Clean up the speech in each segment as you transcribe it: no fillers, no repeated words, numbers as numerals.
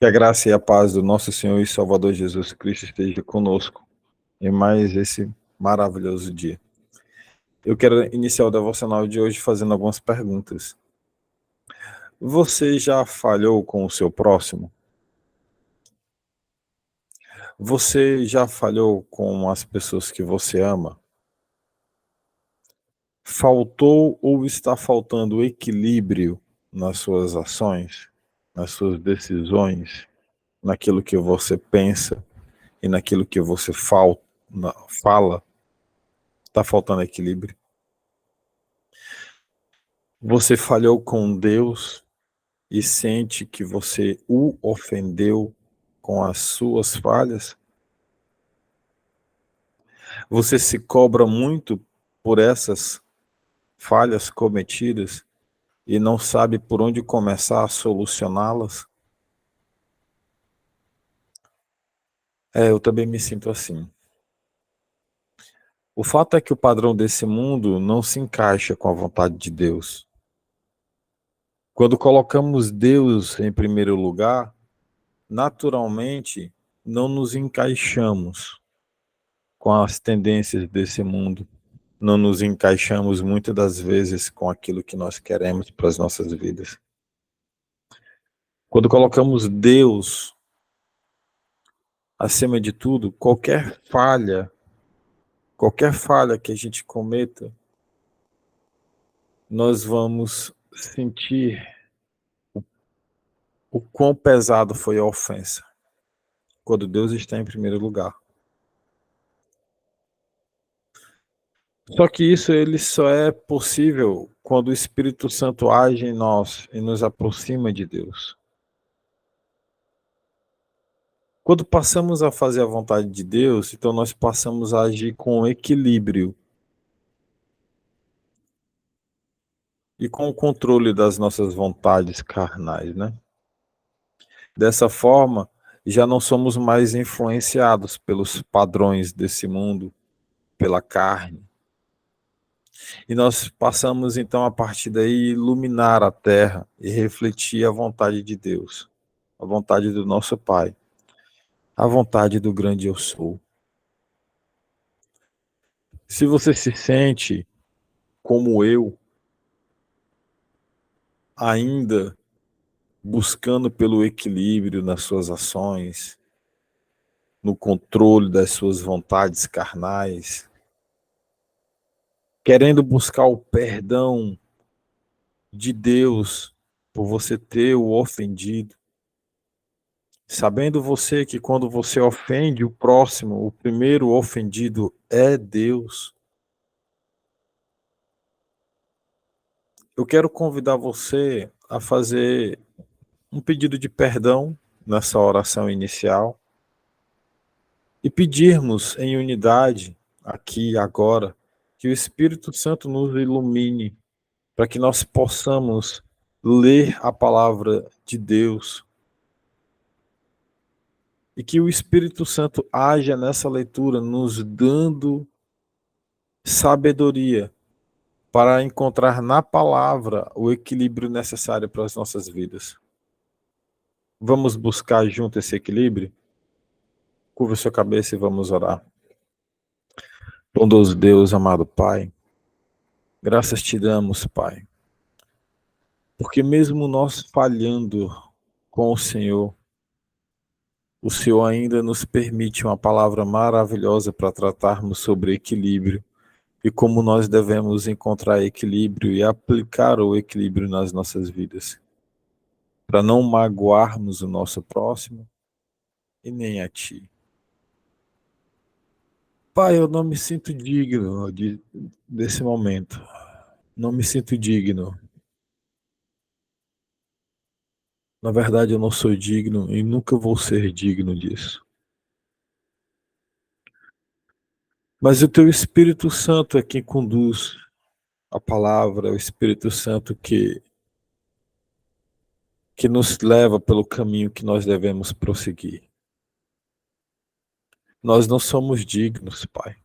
Que a graça e a paz do nosso Senhor e Salvador Jesus Cristo esteja conosco em mais esse maravilhoso dia. Eu quero iniciar o devocional de hoje fazendo algumas perguntas. Você já falhou com o seu próximo? Você já falhou com as pessoas que você ama? Faltou ou está faltando equilíbrio nas suas ações, nas suas decisões, naquilo que você pensa e naquilo que você fala? Está faltando equilíbrio? Você falhou com Deus e sente que você o ofendeu com as suas falhas? Você se cobra muito por essas falhas cometidas e não sabe por onde começar a solucioná-las? Eu também me sinto assim. O fato é que o padrão desse mundo não se encaixa com a vontade de Deus. Quando colocamos Deus em primeiro lugar, naturalmente não nos encaixamos com as tendências desse mundo. Não nos encaixamos muitas das vezes com aquilo que nós queremos para as nossas vidas. Quando colocamos Deus acima de tudo, qualquer falha que a gente cometa, nós vamos sentir o quão pesado foi a ofensa, quando Deus está em primeiro lugar. Só que isso ele só é possível quando o Espírito Santo age em nós e nos aproxima de Deus. Quando passamos a fazer a vontade de Deus, então nós passamos a agir com equilíbrio e com o controle das nossas vontades carnais, né? Dessa forma, já não somos mais influenciados pelos padrões desse mundo, pela carne. E nós passamos então a partir daí iluminar a terra e refletir a vontade de Deus, a vontade do nosso Pai, a vontade do grande eu sou. Se você se sente como eu, ainda buscando pelo equilíbrio nas suas ações, no controle das suas vontades carnais, querendo buscar o perdão de Deus por você ter o ofendido, sabendo você que quando você ofende o próximo, o primeiro ofendido é Deus. Eu quero convidar você a fazer um pedido de perdão nessa oração inicial e pedirmos em unidade, aqui e agora, que o Espírito Santo nos ilumine para que nós possamos ler a palavra de Deus e que o Espírito Santo haja nessa leitura, nos dando sabedoria para encontrar na palavra o equilíbrio necessário para as nossas vidas. Vamos buscar junto esse equilíbrio? Curva sua cabeça e vamos orar. Bondoso Deus, amado Pai, graças te damos, Pai, porque mesmo nós falhando com o Senhor ainda nos permite uma palavra maravilhosa para tratarmos sobre equilíbrio e como nós devemos encontrar equilíbrio e aplicar o equilíbrio nas nossas vidas, para não magoarmos o nosso próximo e nem a Ti. Pai, eu não me sinto digno desse momento. Não me sinto digno. Na verdade, eu não sou digno e nunca vou ser digno disso. Mas o Teu Espírito Santo é quem conduz a palavra, é o Espírito Santo que nos leva pelo caminho que nós devemos prosseguir. Nós não somos dignos, Pai.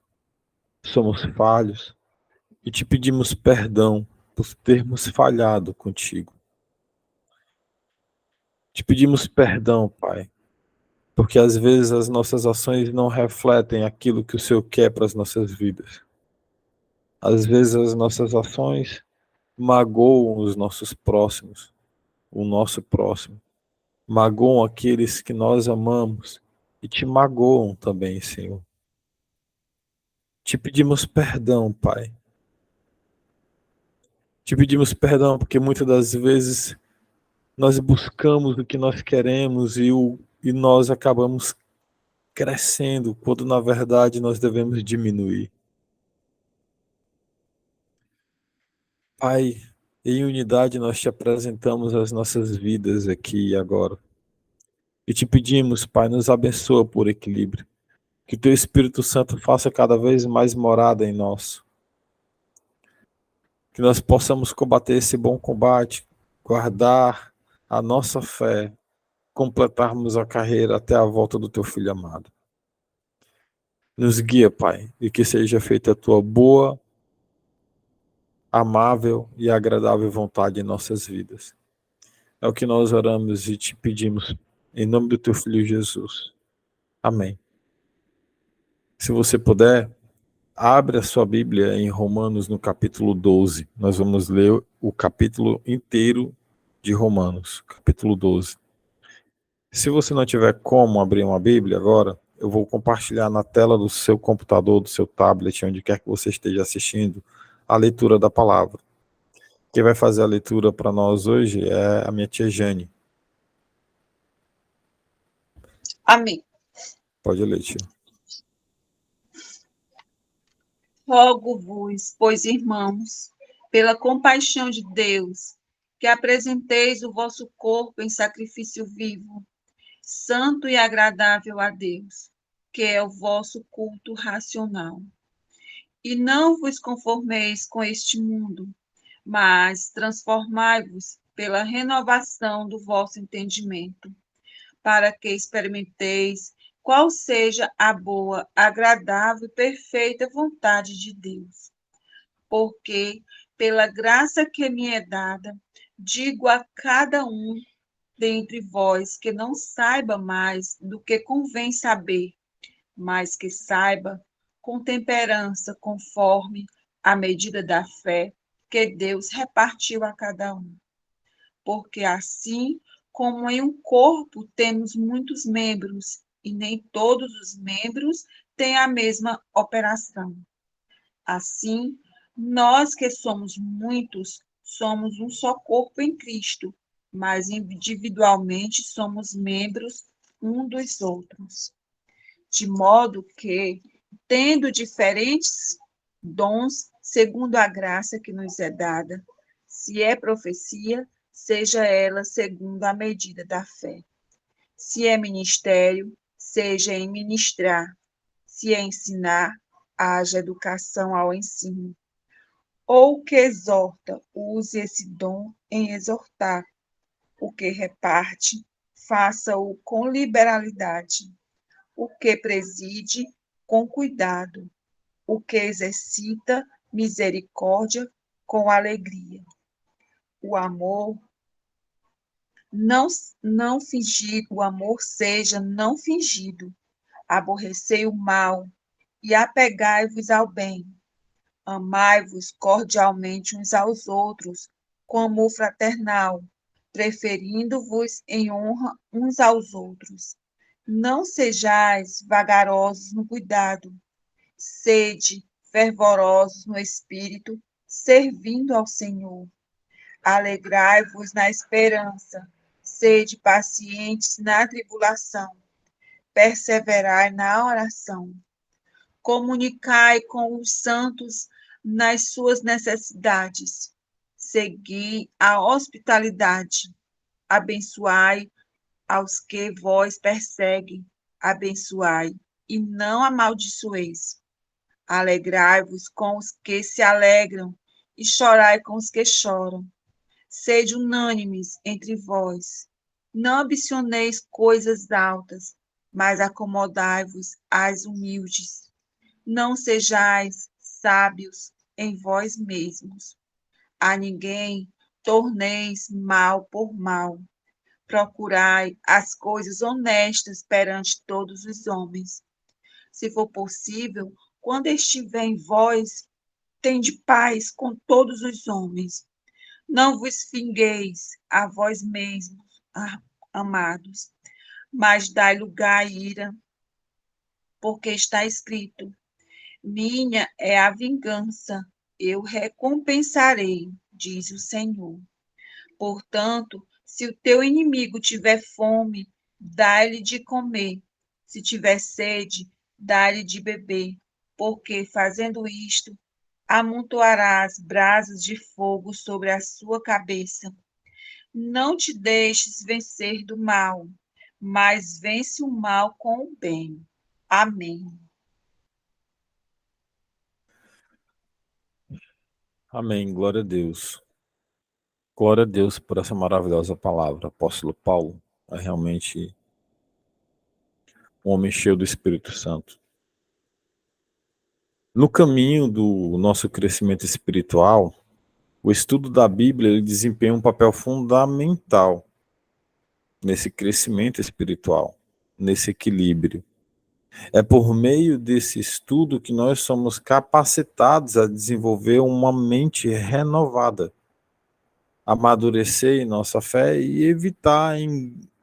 Somos falhos e te pedimos perdão por termos falhado contigo. Te pedimos perdão, Pai, porque às vezes as nossas ações não refletem aquilo que o Senhor quer para as nossas vidas. Às vezes as nossas ações magoam os nossos próximos, o nosso próximo. Magoam aqueles que nós amamos e te magoam também, Senhor. Te pedimos perdão, Pai. Te pedimos perdão porque muitas das vezes nós buscamos o que nós queremos e nós acabamos crescendo, quando na verdade nós devemos diminuir. Pai, em unidade nós te apresentamos as nossas vidas aqui e agora. E te pedimos, Pai, nos abençoa por equilíbrio. Que teu Espírito Santo faça cada vez mais morada em nós. Que nós possamos combater esse bom combate, guardar a nossa fé, completarmos a carreira até a volta do teu Filho amado. Nos guia, Pai, e que seja feita a tua boa, amável e agradável vontade em nossas vidas. É o que nós oramos e te pedimos, em nome do teu Filho Jesus. Amém. Se você puder, abre a sua Bíblia em Romanos no capítulo 12. Nós vamos ler o capítulo inteiro de Romanos, capítulo 12. Se você não tiver como abrir uma Bíblia agora, eu vou compartilhar na tela do seu computador, do seu tablet, onde quer que você esteja assistindo, a leitura da palavra. Quem vai fazer a leitura para nós hoje é a minha tia Jane. Amém. Pode ler, tia. Rogo-vos, pois, irmãos, pela compaixão de Deus, que apresenteis o vosso corpo em sacrifício vivo, santo e agradável a Deus, que é o vosso culto racional. E não vos conformeis com este mundo, mas transformai-vos pela renovação do vosso entendimento, para que experimenteis qual seja a boa, agradável e perfeita vontade de Deus. Porque, pela graça que me é dada, digo a cada um dentre vós que não saiba mais do que convém saber, mas que saiba com temperança, conforme a medida da fé que Deus repartiu a cada um. Porque assim como em um corpo temos muitos membros, e nem todos os membros têm a mesma operação. Assim, nós que somos muitos, somos um só corpo em Cristo, mas individualmente somos membros um dos outros. De modo que, tendo diferentes dons, segundo a graça que nos é dada, se é profecia, seja ela segundo a medida da fé. Se é ministério, seja em ministrar. Se é ensinar, haja educação ao ensino. Ou que exorta, use esse dom em exortar. O que reparte, faça-o com liberalidade. O que preside, com cuidado. O que exercita misericórdia, com alegria. O amor não fingido, o amor seja não fingido. Aborrecei o mal e apegai-vos ao bem. Amai-vos cordialmente uns aos outros, com amor fraternal, preferindo-vos em honra uns aos outros. Não sejais vagarosos no cuidado, sede fervorosos no espírito, servindo ao Senhor. Alegrai-vos na esperança, sede pacientes na tribulação, perseverai na oração. Comunicai com os santos nas suas necessidades. Segui a hospitalidade. Abençoai aos que vós perseguem. Abençoai e não amaldiçoeis. Alegrai-vos com os que se alegram e chorai com os que choram. Sede unânimes entre vós. Não ambicioneis coisas altas, mas acomodai-vos às humildes. Não sejais sábios em vós mesmos. A ninguém torneis mal por mal. Procurai as coisas honestas perante todos os homens. Se for possível, quando estiver em vós, tende paz com todos os homens. Não vos fingueis a vós mesmos, amados, mas dai lugar à ira, porque está escrito: minha é a vingança, eu recompensarei, diz o Senhor. Portanto, se o teu inimigo tiver fome, dá-lhe de comer. Se tiver sede, dá-lhe de beber, porque, fazendo isto, amontoarás brasas de fogo sobre a sua cabeça. Não te deixes vencer do mal, mas vence o mal com o bem. Amém. Amém. Glória a Deus. Glória a Deus por essa maravilhosa palavra. Apóstolo Paulo é realmente um homem cheio do Espírito Santo. No caminho do nosso crescimento espiritual, o estudo da Bíblia ele desempenha um papel fundamental nesse crescimento espiritual, nesse equilíbrio. É por meio desse estudo que nós somos capacitados a desenvolver uma mente renovada, amadurecer em nossa fé e evitar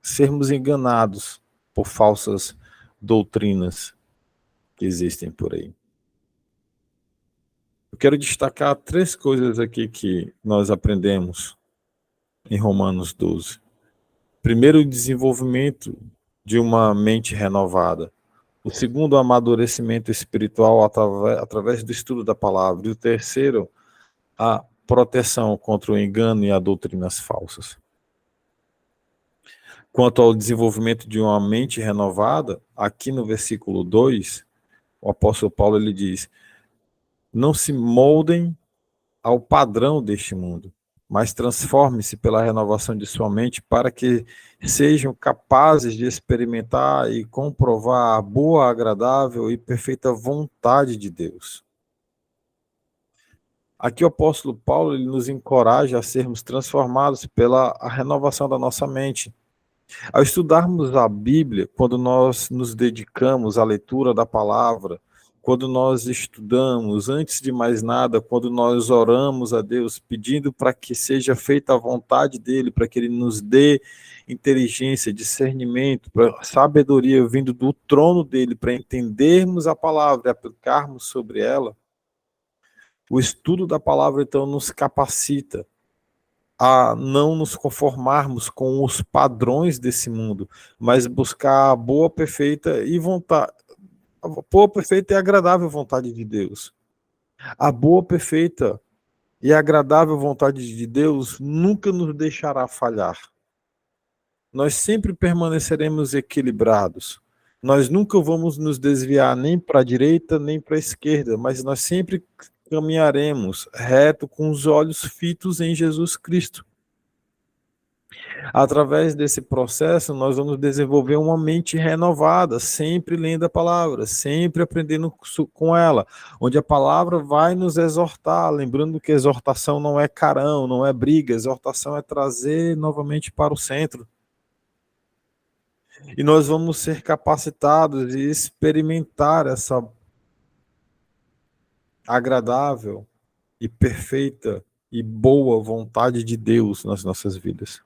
sermos enganados por falsas doutrinas que existem por aí. Eu quero destacar 3 coisas aqui que nós aprendemos em Romanos 12. Primeiro, o desenvolvimento de uma mente renovada. O segundo, o amadurecimento espiritual através do estudo da palavra. E o terceiro, a proteção contra o engano e as doutrinas falsas. Quanto ao desenvolvimento de uma mente renovada, aqui no versículo 2, o apóstolo Paulo ele diz: não se moldem ao padrão deste mundo, mas transforme-se pela renovação de sua mente para que sejam capazes de experimentar e comprovar a boa, agradável e perfeita vontade de Deus. Aqui o apóstolo Paulo ele nos encoraja a sermos transformados pela renovação da nossa mente. Ao estudarmos a Bíblia, quando nós nos dedicamos à leitura da palavra, quando nós estudamos, antes de mais nada, quando nós oramos a Deus, pedindo para que seja feita a vontade dele, para que ele nos dê inteligência, discernimento, sabedoria vindo do trono dele, para entendermos a palavra e aplicarmos sobre ela, o estudo da palavra, então, nos capacita a não nos conformarmos com os padrões desse mundo, mas buscar a boa, perfeita e agradável vontade de Deus. A boa, perfeita e agradável vontade de Deus nunca nos deixará falhar. Nós sempre permaneceremos equilibrados. Nós nunca vamos nos desviar nem para a direita nem para a esquerda, mas nós sempre caminharemos reto com os olhos fitos em Jesus Cristo. Através desse processo, nós vamos desenvolver uma mente renovada, sempre lendo a palavra, sempre aprendendo com ela, onde a palavra vai nos exortar, lembrando que exortação não é carão, não é briga, exortação é trazer novamente para o centro. E nós vamos ser capacitados e experimentar essa agradável e perfeita e boa vontade de Deus nas nossas vidas.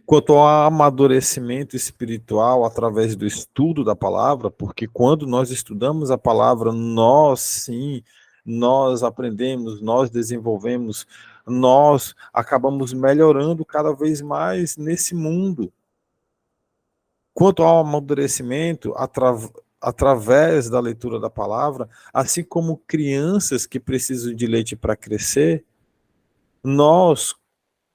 Quanto ao amadurecimento espiritual através do estudo da palavra, porque quando nós estudamos a palavra, nós aprendemos, nós desenvolvemos, nós acabamos melhorando cada vez mais nesse mundo. Quanto ao amadurecimento através da leitura da palavra, assim como crianças que precisam de leite para crescer, nós,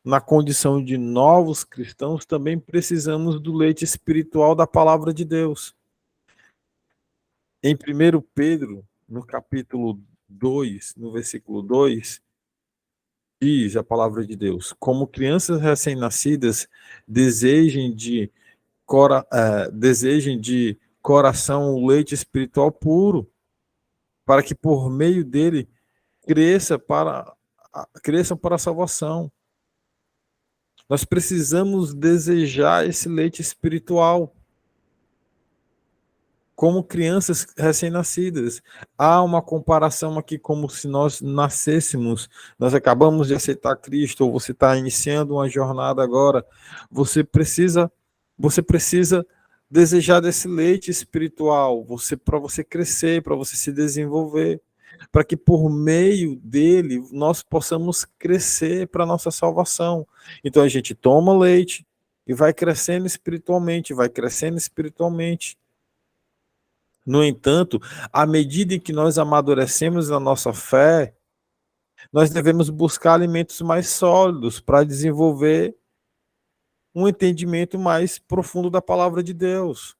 na condição de novos cristãos, também precisamos do leite espiritual da palavra de Deus. Em 1 Pedro, no capítulo 2, no versículo 2, diz a palavra de Deus: como crianças recém-nascidas, desejem de coração o leite espiritual puro, para que por meio dele cresçam para a salvação. Nós precisamos desejar esse leite espiritual, como crianças recém-nascidas. Há uma comparação aqui como se nós nascêssemos, nós acabamos de aceitar Cristo, ou você está iniciando uma jornada agora, você precisa desejar desse leite espiritual, para você crescer, para você se desenvolver, para que por meio dele nós possamos crescer para a nossa salvação. Então a gente toma leite e vai crescendo espiritualmente, vai crescendo espiritualmente. No entanto, à medida em que nós amadurecemos na nossa fé, nós devemos buscar alimentos mais sólidos para desenvolver um entendimento mais profundo da palavra de Deus.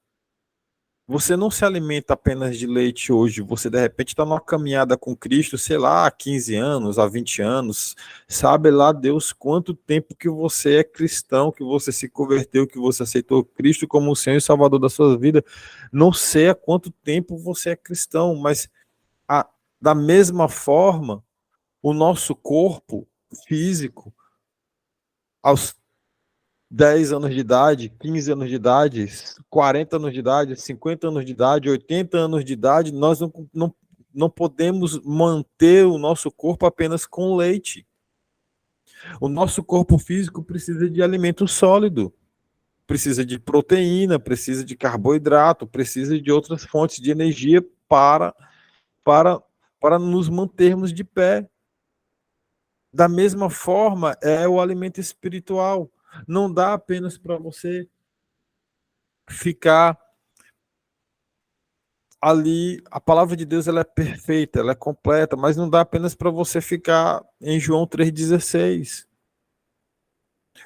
Você não se alimenta apenas de leite hoje, você de repente está numa caminhada com Cristo, sei lá, há 15 anos, há 20 anos, sabe lá Deus quanto tempo que você é cristão, que você se converteu, que você aceitou Cristo como o Senhor e Salvador da sua vida, não sei há quanto tempo você é cristão, mas da mesma forma, o nosso corpo físico, aos 10 anos de idade, 15 anos de idade, 40 anos de idade, 50 anos de idade, 80 anos de idade, nós não podemos manter o nosso corpo apenas com leite. O nosso corpo físico precisa de alimento sólido, precisa de proteína, precisa de carboidrato, precisa de outras fontes de energia para, para nos mantermos de pé. Da mesma forma, é o alimento espiritual. Não dá apenas para você ficar ali. A palavra de Deus ela é perfeita, ela é completa, mas não dá apenas para você ficar em João 3,16.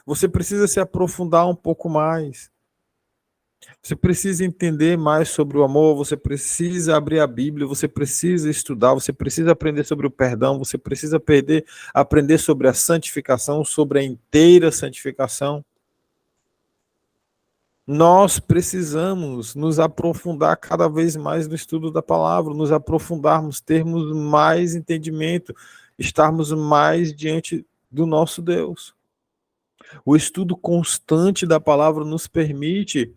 Você precisa se aprofundar um pouco mais. Você precisa entender mais sobre o amor, você precisa abrir a Bíblia, você precisa estudar, você precisa aprender sobre o perdão, você precisa aprender sobre a santificação, sobre a inteira santificação. Nós precisamos nos aprofundar cada vez mais no estudo da palavra, nos aprofundarmos, termos mais entendimento, estarmos mais diante do nosso Deus. O estudo constante da palavra nos permite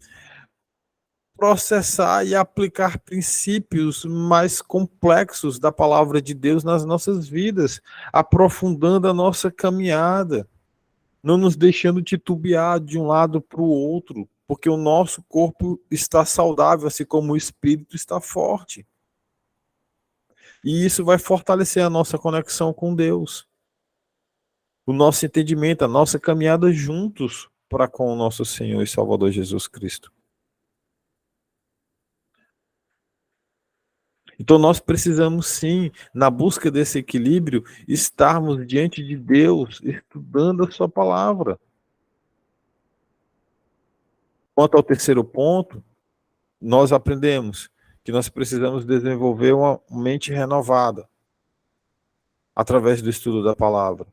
processar e aplicar princípios mais complexos da palavra de Deus nas nossas vidas, aprofundando a nossa caminhada, não nos deixando titubear de um lado para o outro, porque o nosso corpo está saudável, assim como o espírito está forte. E isso vai fortalecer a nossa conexão com Deus, o nosso entendimento, a nossa caminhada juntos para com o nosso Senhor e Salvador Jesus Cristo. Então nós precisamos sim, na busca desse equilíbrio, estarmos diante de Deus, estudando a sua palavra. Quanto ao terceiro ponto, nós aprendemos que nós precisamos desenvolver uma mente renovada através do estudo da palavra.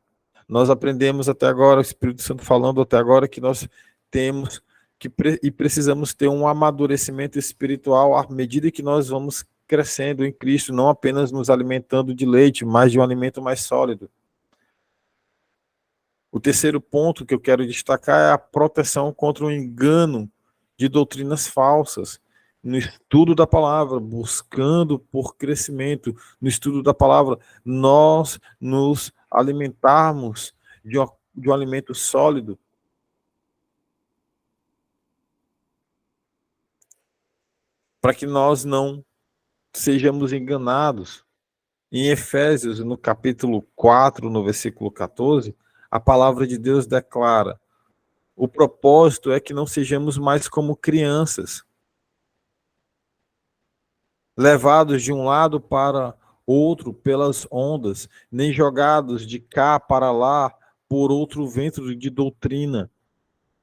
Nós aprendemos até agora, o Espírito Santo falando até agora, que nós temos e precisamos ter um amadurecimento espiritual à medida que nós vamos crescendo em Cristo, não apenas nos alimentando de leite, mas de um alimento mais sólido. O terceiro ponto que eu quero destacar é a proteção contra o engano de doutrinas falsas. No estudo da palavra, buscando por crescimento, no estudo da palavra, nós nos alimentarmos de um alimento sólido. Para que nós não sejamos enganados. Em Efésios, no capítulo 4, no versículo 14, a palavra de Deus declara: o propósito é que não sejamos mais como crianças, levados de um lado para outro pelas ondas, nem jogados de cá para lá por outro vento de doutrina,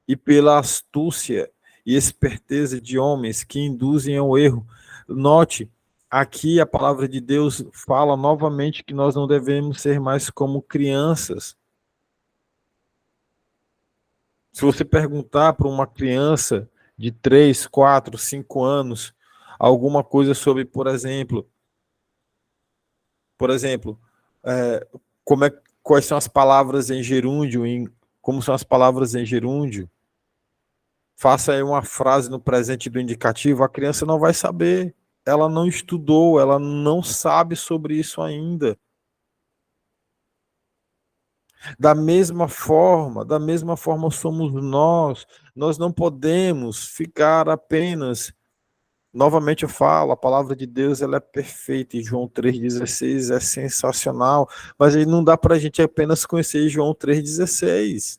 e pela astúcia e esperteza de homens que induzem ao erro. Note, aqui a palavra de Deus fala novamente que nós não devemos ser mais como crianças. Se você perguntar para uma criança de 3, 4, 5 anos, alguma coisa sobre, por exemplo, quais são as palavras em gerúndio, em como são as palavras em gerúndio. Faça aí uma frase no presente do indicativo, a criança não vai saber. Ela não estudou, ela não sabe sobre isso ainda. Da mesma forma somos nós. Nós não podemos ficar apenas. Novamente eu falo, a palavra de Deus ela é perfeita, e João 3,16 é sensacional, mas aí não dá para a gente apenas conhecer João 3,16.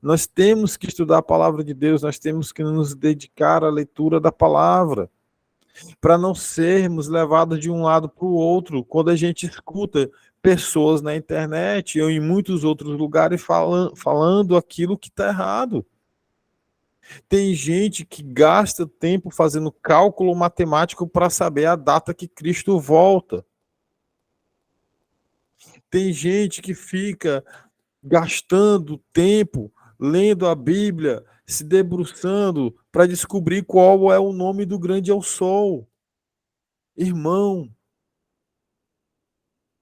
Nós temos que estudar a palavra de Deus, nós temos que nos dedicar à leitura da palavra, para não sermos levados de um lado para o outro, quando a gente escuta pessoas na internet ou em muitos outros lugares falando aquilo que está errado. Tem gente que gasta tempo fazendo cálculo matemático para saber a data que Cristo volta. Tem gente que fica gastando tempo lendo a Bíblia, se debruçando para descobrir qual é o nome do grande eu sou. Irmão,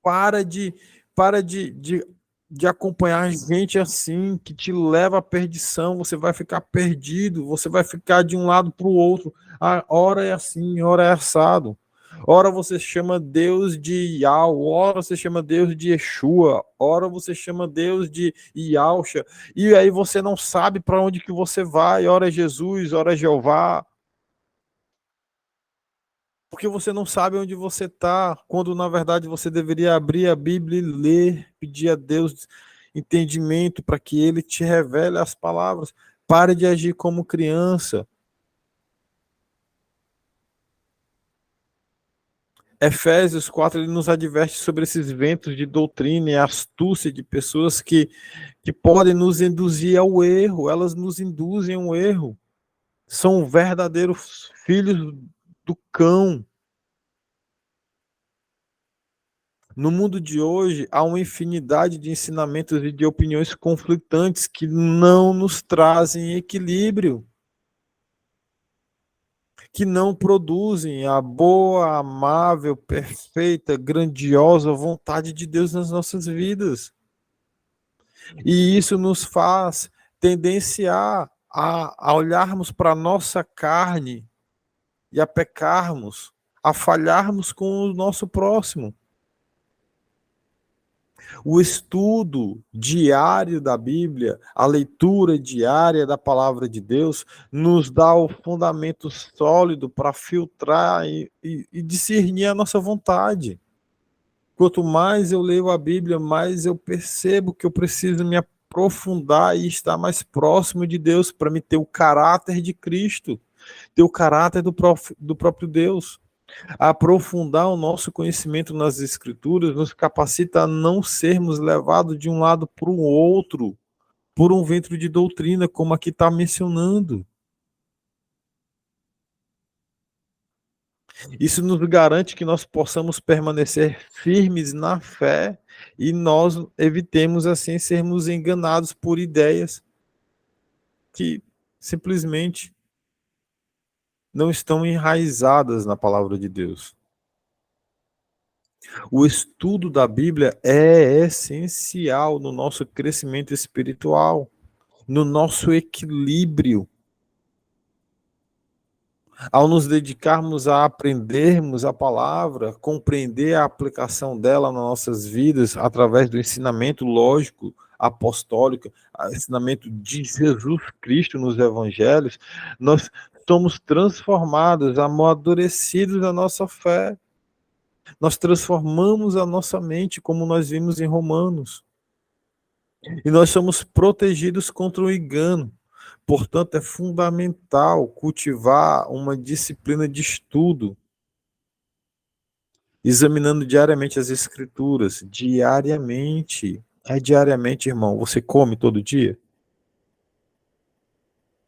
para de para de acompanhar gente assim que te leva à perdição. Você vai ficar perdido, você vai ficar de um lado para o outro. A hora é assim, hora é assado. Ora você chama Deus de Yau, ora você chama Deus de Yeshua, ora você chama Deus de Yalcha, e aí você não sabe para onde que você vai. Ora é Jesus, ora é Jeová, porque você não sabe onde você está, quando na verdade você deveria abrir a Bíblia e ler, pedir a Deus entendimento para que Ele te revele as palavras. Pare de agir como criança. Efésios 4 ele nos adverte sobre esses ventos de doutrina e astúcia de pessoas que podem nos induzir ao erro, elas nos induzem ao erro. São verdadeiros filhos do cão. No mundo de hoje, há uma infinidade de ensinamentos e de opiniões conflitantes que não nos trazem equilíbrio, que não produzem a boa, amável, perfeita, grandiosa vontade de Deus nas nossas vidas. E isso nos faz tendenciar a olharmos para a nossa carne e a pecarmos, a falharmos com o nosso próximo. O estudo diário da Bíblia, a leitura diária da palavra de Deus, nos dá o fundamento sólido para filtrar e discernir a nossa vontade. Quanto mais eu leio a Bíblia, mais eu percebo que eu preciso me aprofundar e estar mais próximo de Deus para me ter o caráter de Cristo, ter o caráter do próprio Deus. Aprofundar o nosso conhecimento nas Escrituras nos capacita a não sermos levados de um lado para o outro, por um vento de doutrina, como aqui está mencionando. Isso nos garante que nós possamos permanecer firmes na fé e nós evitemos, assim, sermos enganados por ideias que simplesmente não estão enraizadas na palavra de Deus. O estudo da Bíblia é essencial no nosso crescimento espiritual, no nosso equilíbrio. Ao nos dedicarmos a aprendermos a palavra, compreender a aplicação dela nas nossas vidas através do ensinamento lógico, apostólico, ensinamento de Jesus Cristo nos evangelhos, nós somos transformados, amadurecidos na nossa fé. Nós transformamos a nossa mente, como nós vimos em Romanos. E nós somos protegidos contra o engano. Portanto, é fundamental cultivar uma disciplina de estudo, examinando diariamente as Escrituras. Diariamente. É diariamente, irmão. Você come todo dia?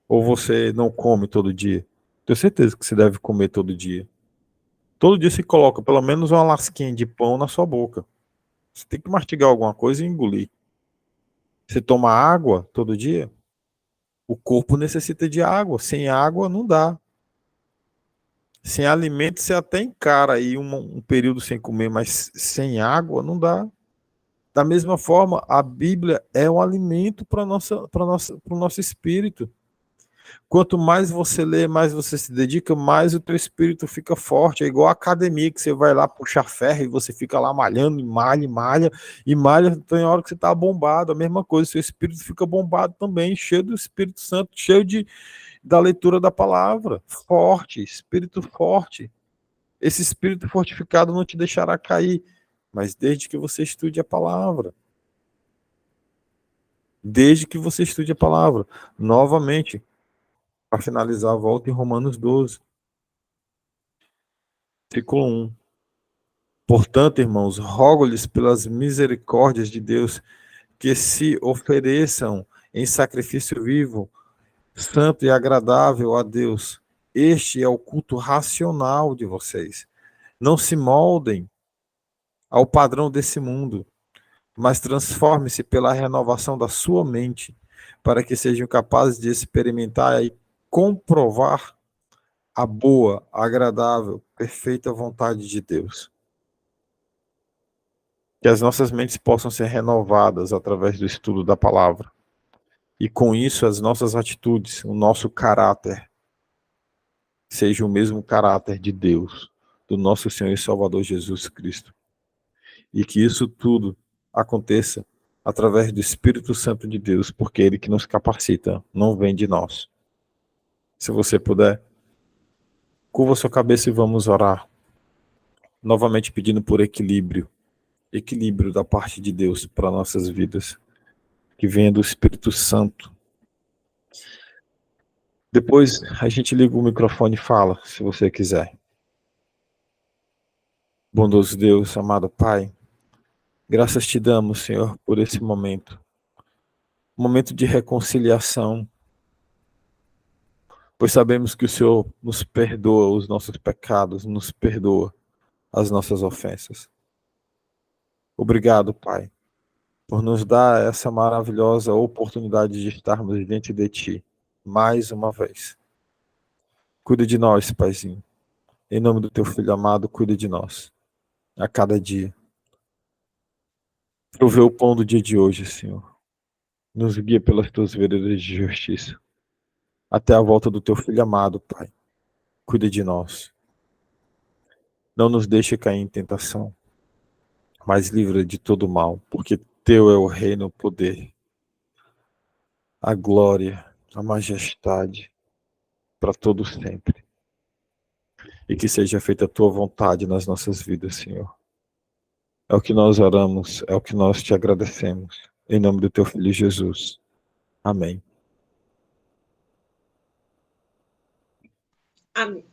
Ou você não come todo dia? Tenho certeza que você deve comer todo dia. Todo dia você coloca pelo menos uma lasquinha de pão na sua boca. Você tem que mastigar alguma coisa e engolir. Você toma água todo dia? O corpo necessita de água. Sem água não dá. Sem alimento você até encara aí um período sem comer, mas sem água não dá. Da mesma forma, a Bíblia é um alimento para o nosso espírito. Quanto mais você lê, mais você se dedica, mais o teu espírito fica forte. É igual a academia, que você vai lá puxar ferro e você fica lá malhando, e malha, tem hora que você está bombado. A mesma coisa, seu espírito fica bombado também, cheio do Espírito Santo, cheio da leitura da palavra. Forte, espírito forte. Esse espírito fortificado não te deixará cair, mas desde que você estude a palavra. Desde que você estude a palavra. Novamente, para finalizar, volta em Romanos 12, versículo 1. Portanto, irmãos, rogo-lhes pelas misericórdias de Deus que se ofereçam em sacrifício vivo, santo e agradável a Deus. Este é o culto racional de vocês. Não se moldem ao padrão desse mundo, mas transforme-se pela renovação da sua mente, para que sejam capazes de experimentar e comprovar a boa, agradável, perfeita vontade de Deus. Que as nossas mentes possam ser renovadas através do estudo da palavra. E com isso as nossas atitudes, o nosso caráter, seja o mesmo caráter de Deus, do nosso Senhor e Salvador Jesus Cristo. E que isso tudo aconteça através do Espírito Santo de Deus, porque é Ele que nos capacita, não vem de nós. Se você puder, curva sua cabeça e vamos orar. Novamente pedindo por equilíbrio da parte de Deus para nossas vidas, que venha do Espírito Santo. Depois a gente liga o microfone e fala, se você quiser. Bondoso Deus, amado Pai, graças te damos, Senhor, por esse momento. Momento de reconciliação, pois sabemos que o Senhor nos perdoa os nossos pecados, nos perdoa as nossas ofensas. Obrigado, Pai, por nos dar essa maravilhosa oportunidade de estarmos diante de Ti, mais uma vez. Cuida de nós, Paizinho. Em nome do Teu Filho amado, cuida de nós, a cada dia. Provê o pão do dia de hoje, Senhor. Nos guia pelas Tuas veredas de justiça. Até a volta do Teu Filho amado, Pai. Cuida de nós. Não nos deixe cair em tentação, mas livra de todo mal, porque Teu é o reino, o poder, a glória, a majestade, para todo sempre. E que seja feita a Tua vontade nas nossas vidas, Senhor. É o que nós oramos, é o que nós te agradecemos. Em nome do Teu Filho Jesus. Amém. Amém.